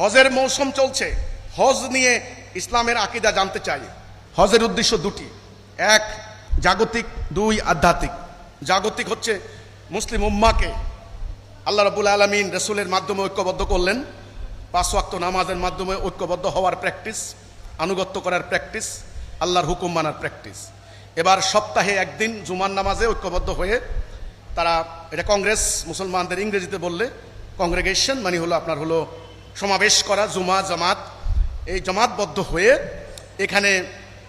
হজের মৌসুম চলছে। হজ নিয়ে ইসলামের আকীদা জানতে চাই। হজের উদ্দেশ্য দুটি, এক জাগতিক, দুই আধ্যাত্মিক। জাগতিক হচ্ছে মুসলিম উম্মাকে আল্লাহ রাব্বুল আলামিন রাসূলের মাধ্যমে ঐক্যবদ্ধ করলেন। 5 ওয়াক্ত নামাজের মাধ্যমে ঐক্যবদ্ধ হওয়ার প্র্যাকটিস, আনুগত্য করার প্র্যাকটিস, আল্লাহর হুকুম মানার প্র্যাকটিস। এবার সপ্তাহে একদিন জুমার নামাজে ঐক্যবদ্ধ হয়ে তারা, এটা কংগ্রেস মুসলমানদের ইংরেজিতে বললে কংগ্রেগেশন, মানে হলো আপনার হলো সমাবেশ করা, জুমা জামাত। এই জামাতবদ্ধ হয়ে এখানে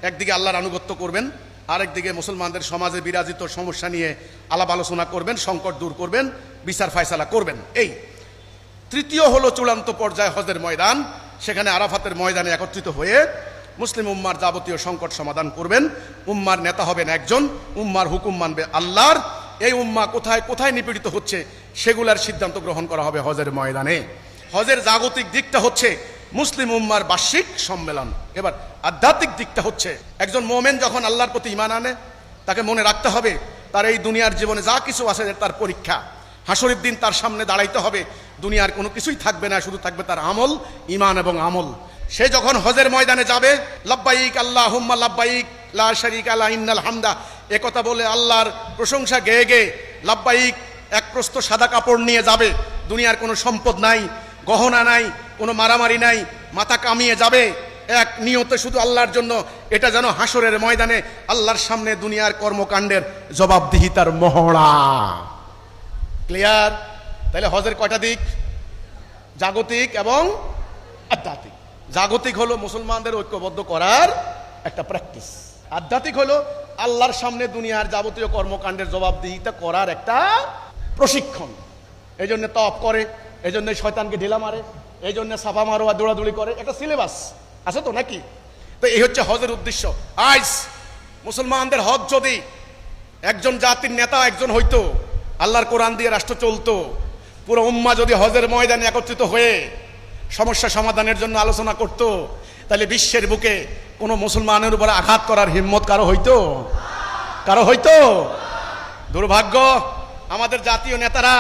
একদিকে আল্লাহর আনুগত্য করবেন, আরেকদিকে মুসলমানদের সমাজে বিরাজিত সমস্যা নিয়ে আলাপ আলোচনা করবেন, সংকট দূর করবেন, বিচার ফায়সালা করবেন। এই তৃতীয় হলো চূড়ান্ত পর্যায়ে হজের ময়দান। সেখানে আরাফাতের ময়দানে একত্রিত হয়ে মুসলিম উম্মার যাবতীয় সংকট সমাধান করবেন। উম্মার নেতা হবেন একজন, উম্মার হুকুম মানবে আল্লাহর। এই উম্মা কোথায় কোথায় নিপীড়িত হচ্ছে সেগুলার সিদ্ধান্ত গ্রহণ করা হবে হজের ময়দানে। হজের জাগতিক দিকটা হচ্ছে মুসলিম উম্মার বার্ষিক সম্মেলন। এবার আধ্যাত্মিক দিকটা হচ্ছে একজন মোমেন যখন আল্লাহর প্রতি ঈমান আনে, তাকে মনে রাখতে হবে তার এই দুনিয়ার জীবনে যা কিছু আছে তার পরীক্ষা। হাসরের দিন তার সামনে দাঁড়াইতে হবে, দুনিয়ার কোনো কিছুই থাকবে না, শুধু থাকবে তার আমল, ঈমান এবং আমল। সে যখন হজের ময়দানে যাবে, লাব্বাইক আল্লাহুম্মা লাব্বাইক লা শারীকা লা ইন্নাল হামদা, একথা বলে আল্লাহর প্রশংসা গেয়ে গেয়ে লাব্বাইক, এক প্রস্ত সাদা কাপড় নিয়ে যাবে। দুনিয়ার কোনো সম্পদ নাই, গহনা নাই, কোনো মারামারি নাই, মাথা কামিয়ে যাবে এক নিয়তে শুধু আল্লাহর জন্য। এটা যেন হাসরের ময়দানে আল্লাহর সামনে দুনিয়ার কর্মকাণ্ডের জবাবদিহিতার মহড়া। ক্লিয়ার? তাহলে হজের কয়টা দিক? জাগতিক এবং আধ্যাত্মিক। জাগতিক হলো মুসলমানদের ঐক্যবদ্ধ করার একটা প্র্যাকটিস, আধ্যাত্মিক হলো আল্লাহর সামনে দুনিয়ার যাবতীয় কর্মকাণ্ডের জবাবদিহিতা করার একটা প্রশিক্ষণ। এই জন্য তওয়াফ করে, এই জন্য শয়তানকে ঢিলা মারে, এই জন্য সাফা মারোয়া দৌড়াদৌড়ি করে, একটা সিলেবাস আছে তো নাকি? তো এই হচ্ছে হজের উদ্দেশ্য। আজ মুসলমানদের হজ যদি একজন জাতির নেতা একজন হইতো, আল্লাহর কোরআন দিয়ে রাষ্ট্র চলতো, পুরো উম্মা যদি হজের ময়দানে একত্রিত হয়ে সমস্যা সমাধানের জন্য আলোচনা করত, তাহলে বিশ্বের বুকে কোনো মুসলমানের উপরে আঘাত করার হিম্মত কারো হইতো? কারো হইতো? দুর্ভাগ্য, আমাদের জাতীয় নেতারা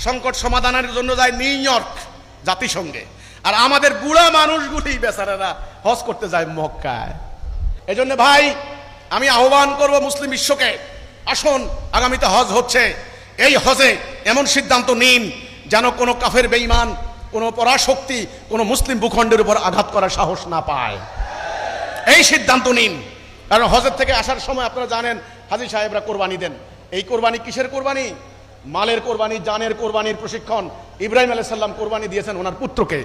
সংকট সমাধানের জন্য যায় নিউ ইয়র্ক জাতিসংঘে, আর আমাদের বুড়া মানুষগুলি বেচারারা হজ করতে যায় মক্কায়। এই জন্য ভাই, আমি আহ্বান করব মুসলিম বিশ্বকে, আসুন, আগামীতে হজ হচ্ছে, এই হজে এমন সিদ্ধান্ত নিন যেন কোনো কাফের বেঈমান, কোনো পরাশক্তি কোনো মুসলিম ভূখণ্ডের উপর আঘাত করার সাহস না পায়। এই সিদ্ধান্ত নিন। কারণ হজের থেকে আসার সময় আপনারা জানেন হাজী সাহেবরা কোরবানি দেন। এই কোরবানি কিসের কোরবানি? মালের কোরবানি, জানের কোরবানির প্রশিক্ষণ। ইব্রাহিম আলাইহিস সালাম কোরবানি দিয়েছেন ওনার পুত্রকে।